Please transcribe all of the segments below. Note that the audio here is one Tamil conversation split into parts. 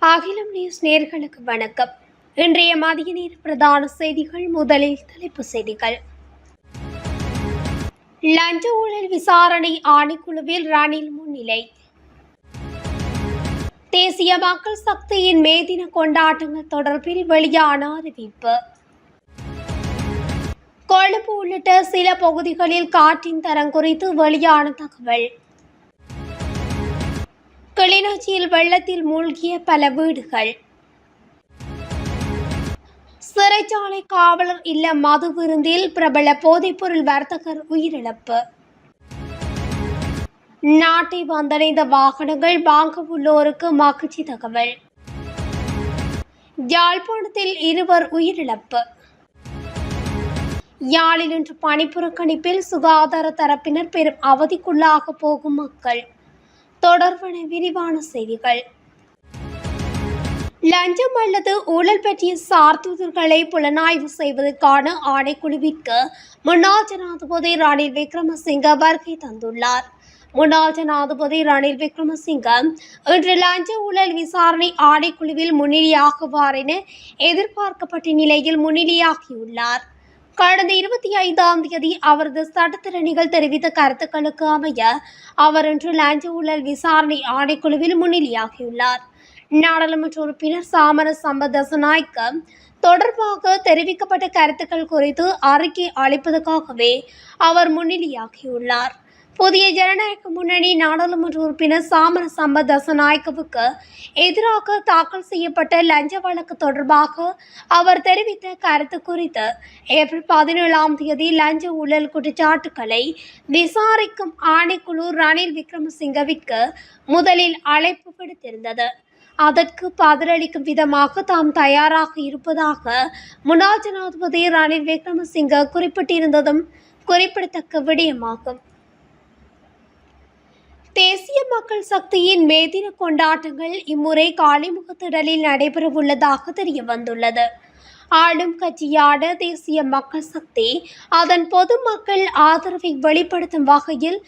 அகிலம் நியூஸ் நேயர்களுக்கு வணக்கம். இன்றைய மதிய நேர பிரதான செய்திகள். முதலில் தலைப்புச் செய்திகள். லஞ்ச ஊழல் விசாரணை ஆணைக்குழுவில் ரணில் முன்னிலை. தேசிய மக்கள் சக்தியின் மே தின கொண்டாட்டங்கள் தொடர்பில் வெளியான அறிவிப்பு. கொழும்பு உள்ளிட்ட சில பகுதிகளில் காற்றின் தரம் குறித்து வெளியான தகவல். கிளிநொச்சியில் வெள்ளத்தில் மூழ்கிய பல வீடுகள். சிறைச்சாலை காவலர் இல்ல மது விருந்தில் பிரபல போதைப்பொருள் வர்த்தகர் உயிரிழப்பு. நாட்டை வந்தடைந்த வாகனங்கள் வாங்க உள்ளோருக்கு மகிழ்ச்சி தகவல். யாழ்ப்பாணத்தில் 2 உயிரிழப்பு. யாழில் இன்று பணிப்புறக்கணிப்பில் சுகாதார தரப்பினர் பெரும் அவதிக்குள்ளாக போகும் மக்கள். தொடர்பான விரிவான செய்திகள். லஞ்சம் அல்லது ஊழல் பற்றிய சார்தூதர்களை புலனாய்வு செய்வதற்கான ஆணைக்குழுவிற்கு முன்னாள் ஜனாதிபதி ரணில் விக்ரமசிங்க வருகை தந்துள்ளார். முன்னாள் ஜனாதிபதி ரணில் விக்ரமசிங்க இன்று லஞ்ச ஊழல் விசாரணை ஆணைக்குழுவில் முன்னிலையாகுவார் என எதிர்பார்க்கப்பட்ட நிலையில் முன்னிலையாகியுள்ளார். கடந்த 25ஆம் தேதி அவரது சட்டத்திறனிகள் தெரிவித்த கருத்துக்களுக்கு அமைய அவர் இன்று லஞ்ச ஊழல் விசாரணை ஆணைக்குழுவில் முன்னிலையாகியுள்ளார். நாடாளுமன்ற உறுப்பினர் சாமர சம்பத்நாயக்க தொடர்பாக தெரிவிக்கப்பட்ட கருத்துக்கள் குறித்து அறிக்கை அளிப்பதற்காகவே அவர் முன்னிலையாகியுள்ளார். புதிய ஜனநாயக முன்னணி நாடாளுமன்ற உறுப்பினர் சாமர சம்பத்நாயக்கவுக்கு எதிராக தாக்கல் செய்யப்பட்ட லஞ்ச வழக்கு தொடர்பாக அவர் தெரிவித்த கருத்து குறித்து ஏப்ரல் 17ஆம் தேதி லஞ்ச ஊழல் குற்றச்சாட்டுக்களை விசாரிக்கும் ஆணைக்குழு ரணில் விக்ரமசிங்கவிற்கு முதலில் அழைப்பு விடுத்திருந்தது. அதற்கு பதிலளிக்கும் விதமாக தாம் தயாராக இருப்பதாக முன்னாள் ஜனாதிபதி ரணில் விக்ரமசிங்க குறிப்பிட்டிருந்ததும் குறிப்பிடத்தக்க விடயமாகும். தேசிய மக்கள் சக்தியின் மே தின கொண்டாட்டங்கள் இம்முறை காலிமுகத்திடலில் நடைபெறவுள்ளதாக தெரிய வந்துள்ளது. ஆளும் கட்சியான தேசிய மக்கள் சக்தி அதன் பொதுமக்கள் ஆதரவை வெளிப்படுத்தும் வகையில்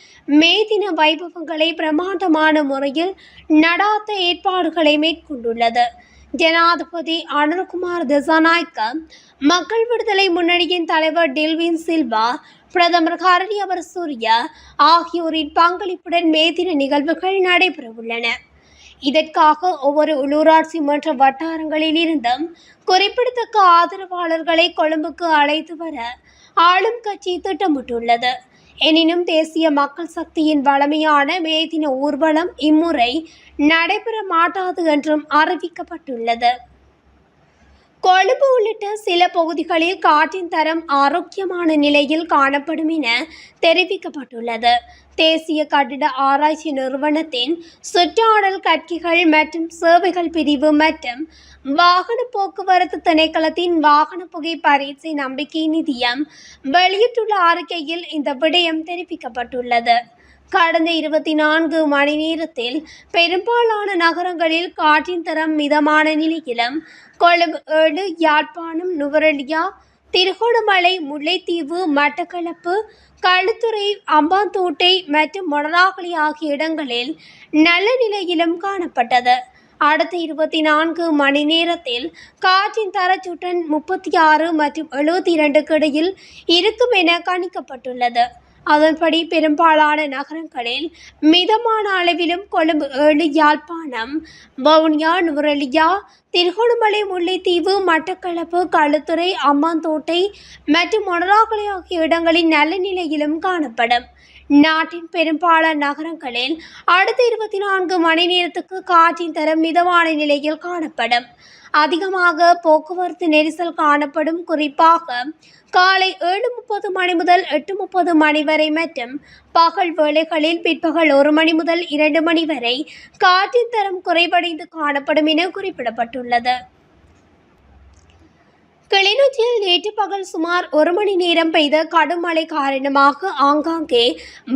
மே தின வைபவங்களை பிரமாண்டமான முறையில் நடாத்த ஏற்பாடுகளை மேற்கொண்டுள்ளது. ஜனாதிபதி அனுரகுமார் திசாநாயக்க, மக்கள் விடுதலை முன்னணியின் தலைவர் டில்வின் சில்வா, பிரதமர் ஹரணி அமரசூரிய ஆகியோரின் பங்களிப்புடன் மே தின நிகழ்வுகள் நடைபெறவுள்ளன. இதற்காக ஒவ்வொரு உள்ளூராட்சி மன்ற வட்டாரங்களில் இருந்தும் குறிப்பிடத்தக்க ஆதரவாளர்களை கொழும்புக்கு அழைத்து வர ஆளும் கட்சி திட்டமிட்டுள்ளது. எனினும் தேசிய மக்கள் சக்தியின் வழமையான மே தின ஊர்வலம் இம்முறை நடைபெற மாட்டாது என்றும் அறிவிக்கப்பட்டுள்ளது. கொழும்பு உள்ளிட்ட சில பகுதிகளில் காற்றின் தரம் ஆரோக்கியமான நிலையில் காணப்படும் என தெரிவிக்கப்பட்டுள்ளது. தேசிய கட்டிட ஆராய்ச்சி நிறுவனத்தின் சுற்றாடல் கற்கைகள் மற்றும் சேவைகள் பிரிவு மற்றும் வாகன போக்குவரத்து திணைக்களத்தின் வாகன புகை பரீட்சை நம்பிக்கை நிதியம் வெளியிட்டுள்ள அறிக்கையில் இந்த விடயம் தெரிவிக்கப்பட்டுள்ளது. கடந்த 24 மணி நேரத்தில் பெரும்பாலான நகரங்களில் காற்றின் தரம் மிதமான நிலையிலும் கொழும்பு 7, யாழ்ப்பாணம், நுவரெலியா, திருகோணமலை, முல்லைத்தீவு, மட்டக்களப்பு, களுத்துறை, அம்பாந்தோட்டை மற்றும் மொனராகலை ஆகிய இடங்களில் நல்ல நிலையிலும் காணப்பட்டது. அடுத்த 24 மணி நேரத்தில் காற்றின் தரச்சுட்டன் 36 மற்றும் 72க்கு இடையில் இருக்கும் என கணிக்கப்பட்டுள்ளது. அதன்படி பெரும்பாலான நகரங்களில் மிதமான அளவிலும் கொழும்பு 7, யாழ்ப்பாணம், வவுனியா, நுவரெலியா, திருகோணமலை, முல்லைத்தீவு, மட்டக்களப்பு, களுத்துறை, அம்பாந்தோட்டை மற்றும் மொனராகலை ஆகிய இடங்களில் நல்ல நிலையிலும் காணப்படும். நாட்டின் பெரும்பாலான நகரங்களில் அடுத்த 24 மணி நேரத்துக்கு காற்றின் தரம் மிதமான நிலையில் காணப்படும். அதிகமாக போக்குவரத்து நெரிசல் காணப்படும். குறிப்பாக காலை 7:30 மணி முதல் 8:30 மணி வரை மற்றும் பகல் வேளைகளில் பிற்பகல் 1 மணி முதல் 2 மணி வரை காற்றின் தரம் குறைவடைந்து காணப்படும் என குறிப்பிடப்பட்டுள்ளது. கிளிநொச்சியில் நேற்று பகல் சுமார் 1 மணி நேரம் பெய்த கடும் மழை காரணமாக ஆங்காங்கே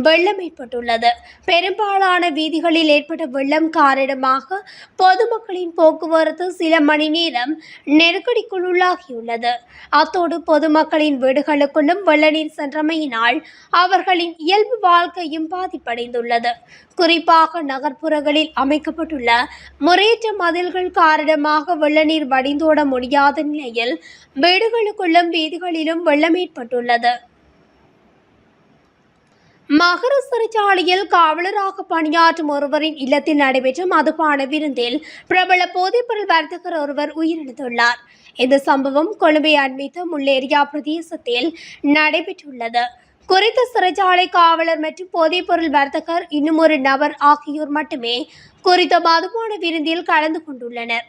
வெள்ளம் ஏற்பட்டுள்ளது. பெரும்பாலான வீதிகளில் ஏற்பட்ட வெள்ளம் காரணமாக பொதுமக்களின் போக்குவரத்து சில மணி நேரம் நெருக்கடிக்குள் உள்ளாகியுள்ளது. அத்தோடு பொதுமக்களின் வீடுகளுக்குள்ளும் வெள்ள நீர் சென்றமையினால் அவர்களின் இயல்பு வாழ்க்கையும் பாதிப்படைந்துள்ளது. குறிப்பாக நகர்ப்புறங்களில் அமைக்கப்பட்டுள்ள முறையற்ற மதில்கள் காரணமாக வெள்ள நீர் வடிந்தோட முடியாத நிலையில் வீடுகளுக்குள்ளும் வீதிகளிலும் வெள்ளம் ஏற்பட்டுள்ளது. மகர சிறைச்சாலையில் காவலராக பணியாற்றும் ஒருவரின் இல்லத்தில் நடைபெற்ற மதுபான விருந்தில் பிரபல போதைப்பொருள் வர்த்தகர் ஒருவர் உயிரிழந்துள்ளார். இந்த சம்பவம் கொழும்பை அண்மித்த முள்ளேரியா பிரதேசத்தில் நடைபெற்றுள்ளது. குறித்த சிறைச்சாலை காவலர் மற்றும் போதைப்பொருள் வர்த்தகர் இன்னும் ஒரு நபர் ஆகியோர் மட்டுமே குறித்த மதுபான விருந்தில் கலந்து கொண்டுள்ளனர்.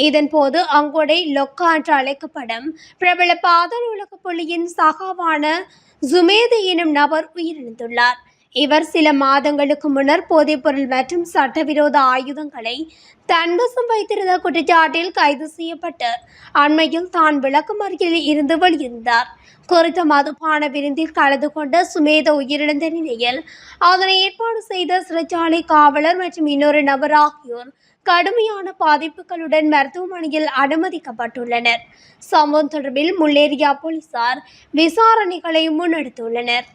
இதன்போது அங்கொடை லொக்கா என்று அழைக்கப்படும் பிரபல பாதாள உலக புள்ளியின் சகாவான ஜுமேது எனும் நபர் உயிரிழந்துள்ளார். இவர் சில மாதங்களுக்கு முன்னர் போதைப்பொருள் மற்றும் சட்டவிரோத ஆயுதங்களை தன்வசம் வைத்திருந்த குற்றச்சாட்டில் கைது செய்யப்பட்டு அண்மையில் தான் விளக்கமறியலில் இருந்து வெளியிருந்தார். குறித்த மதுபான விருந்தில் கலந்து கொண்ட சுமேத உயிரிழந்த நிலையில் அதனை ஏற்பாடு செய்த சிறைச்சாலை காவலர் மற்றும் இன்னொரு நபர் ஆகியோர் கடுமையான பாதிப்புகளுடன் மருத்துவமனையில் அனுமதிக்கப்பட்டுள்ளனர். சம்பவம் தொடர்பில் முள்ளேரியா போலீசார் விசாரணைகளை முன்னெடுத்துள்ளனர்.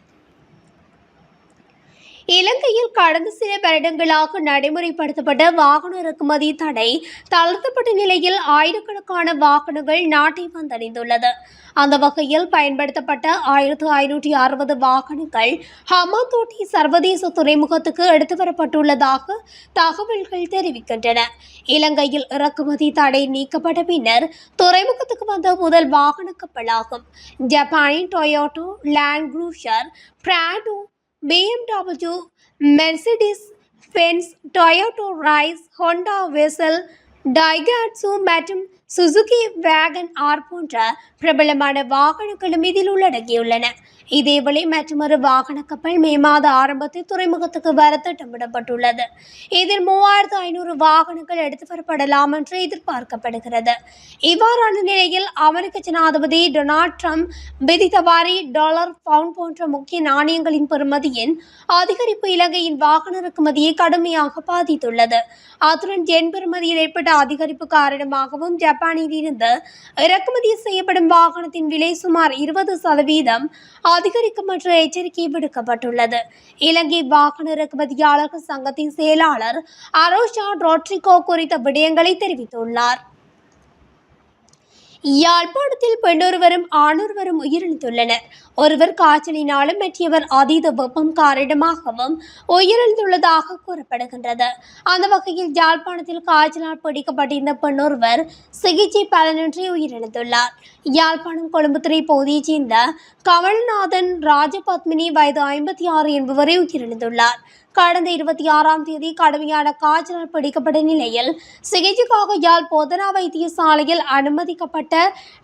இலங்கையில் கடந்த சில வருடங்களாக நடைமுறைப்படுத்தப்பட்ட வாகன இறக்குமதி தடை தளர்த்தப்பட்ட நிலையில் ஆயிரக்கணக்கான வாகனங்கள் நாட்டை வந்தடைந்துள்ளது. அந்த வகையில் பயன்படுத்தப்பட்ட 1560 வாகனங்கள் ஹமாதோட்டி சர்வதேச துறைமுகத்துக்கு எடுத்து வரப்பட்டுள்ளதாக தகவல்கள் தெரிவிக்கின்றன. இலங்கையில் இறக்குமதி தடை நீக்கப்பட்ட பின்னர் துறைமுகத்துக்கு வந்த முதல் வாகன கப்பலாகும். ஜப்பானின் Toyota, Land Cruiser, Prado, BMW, Mercedes Benz, Toyota Raize, Honda Vezel, Daihatsu மற்றும் சுசுகி வேகன் ஆர் போன்ற பிரபலமான வாகனங்களும் இதில் உள்ளடங்கியுள்ளன. இதேவேளை மற்றொரு வாகன கப்பல் மே மாத ஆரம்பத்தில் துறைமுகத்துக்கு வர திட்டமிடப்பட்டுள்ளது. இதில் 3500 வாகனங்கள் எடுத்து வரப்படலாம் என்று எதிர்பார்க்கப்படுகிறது. இவ்வாறான நிலையில் அமெரிக்க ஜனாதிபதி டொனால்ட் ட்ரம்ப் விதித்த வரி, டாலர், பவுண்ட் போன்ற முக்கிய நாணயங்களின் பெறுமதியின் அதிகரிப்பு இலங்கையின் வாகன இறக்குமதியை கடுமையாக பாதித்துள்ளது. அத்துடன் ஜென் பெறுமதியில் ஏற்பட்ட அதிகரிப்பு காரணமாகவும் ஜப்பானில் இருந்து இறக்குமதி செய்யப்படும் வாகனத்தின் விலை சுமார் 20% அதிகரிக்கும் என்று எச்சரிக்கை விடுக்கப்பட்டுள்ளது. இலங்கை வாகன இறக்குமதியாளர்கள் சங்கத்தின் செயலாளர் அரோஷா ரோட்ரிகோ குறித்த விடயங்களை தெரிவித்துள்ளார். யாழ்ப்பாணத்தில் பெண்ணொருவரும் ஆணொருவரும் உயிரிழந்துள்ளனர். ஒருவர் காய்ச்சலினாலும் மற்றவர் அதீத வெப்பம் காரணமாகவும் உயிரிழந்துள்ளதாக கூறப்படுகின்றது. அந்த வகையில் யாழ்ப்பாணத்தில் காய்ச்சலால் பிடிக்கப்பட்டிருந்த பெண்ணொருவர் சிகிச்சை பலனின்றி உயிரிழந்துள்ளார். யாழ்ப்பாணம் கொழும்புத்துறை பகுதியைச் சேர்ந்த கமல்நாதன் ராஜபத்மினி வயது 56 என்பவரை உயிரிழந்துள்ளார். கடந்த 26ஆம் தேதி கடுமையான காய்ச்சலால் பிடிக்கப்பட்ட நிலையில் சிகிச்சைக்காக யாழ் போதனா வைத்தியசாலையில் அனுமதிக்கப்பட்ட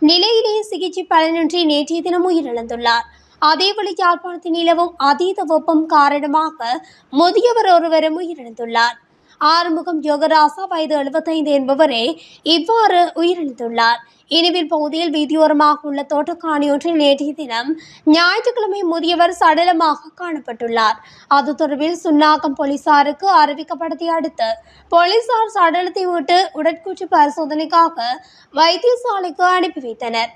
நிலையிலே சிகிச்சை பலனின்றி நேற்றைய தினம் உயிரிழந்துள்ளார். அதேவேளை யாழ்ப்பாணத்தில் நிலவும் அதீத வெப்பம் காரணமாக முதியவர் ஒருவரும் உயிரிழந்துள்ளார். ஆறுமுகம் யோகராசா வயது 75 என்பவரே இவ்வாறு உயிரிழந்துள்ளார். இனிவில் பகுதியில் வீதியோரமாக உள்ள தோட்டக்காணி ஒன்றில் நேற்றைய தினம் ஞாயிற்றுக்கிழமை முதியவர் சடலமாக காணப்பட்டுள்ளார். அது தொடர்பில் சுன்னாகம் போலீசாருக்கு அறிவிக்கப்பட்டதை அடுத்து போலீசார் சடலத்தை விட்டு உடற்கூற்று பரிசோதனைக்காக வைத்தியசாலைக்கு அனுப்பி வைத்தனர்.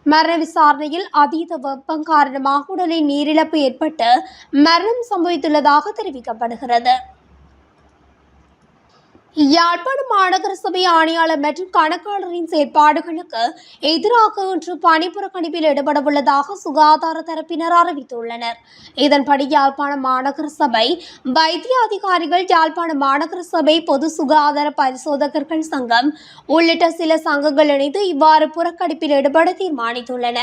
மரண விசாரணையில் அதீத வெப்பம் காரணமாக உடலில் நீரிழப்பு ஏற்பட்டு மரணம் சம்பவித்துள்ளதாக தெரிவிக்கப்படுகிறது. யாழ்ப்பாணம் மாநகர சபை ஆணையாளர் மற்றும் கணக்காளரின் செயற்பாடுகளுக்கு எதிராக இன்று பணிப்புறக்கணிப்பில் ஈடுபடவுள்ளதாக சுகாதார தரப்பினர் அறிவித்துள்ளனர். இதன்படி யாழ்ப்பாணம் மாநகர சபை வைத்திய அதிகாரிகள், யாழ்ப்பாணம் மாநகர சபை பொது சுகாதார பரிசோதகர்கள் சங்கம் உள்ளிட்ட சில சங்கங்கள் இணைந்து இவ்வாறு புறக்கணிப்பில் ஈடுபட தீர்மானித்துள்ளன.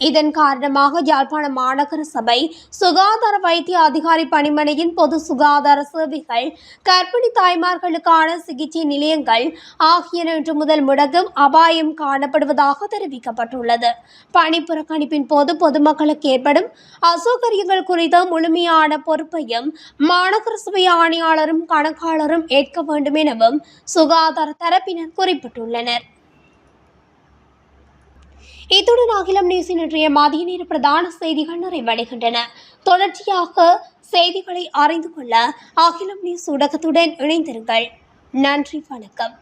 இதன் காரணமாக யாழ்ப்பாணம் மாநகர சபை சுகாதார வைத்திய அதிகாரி பணிமனையின் பொது சுகாதார சேவைகள், கர்ப்பிணி தாய்மார்களுக்கான சிகிச்சை நிலையங்கள் ஆகியன இன்று முதல் முடங்கும் அபாயம் காணப்படுவதாக தெரிவிக்கப்பட்டுள்ளது. பணி புறக்கணிப்பின் போது பொதுமக்களுக்கு ஏற்படும் அசௌகரியங்கள் குறித்த முழுமையான பொறுப்பையும் மாநகர சபை ஆணையாளரும் கணக்காளரும் ஏற்க வேண்டும் எனவும் சுகாதார தரப்பினர் குறிப்பிட்டுள்ளனர். இத்துடன் அகிலம் நியூஸின் இன்றைய மதிய நேர பிரதான செய்திகள் நிறைவடைகின்றன. தொடர்ச்சியாக செய்திகளை அறிந்து கொள்ள அகிலம் நியூஸ் ஊடகத்துடன் இணைந்திருங்கள். நன்றி, வணக்கம்.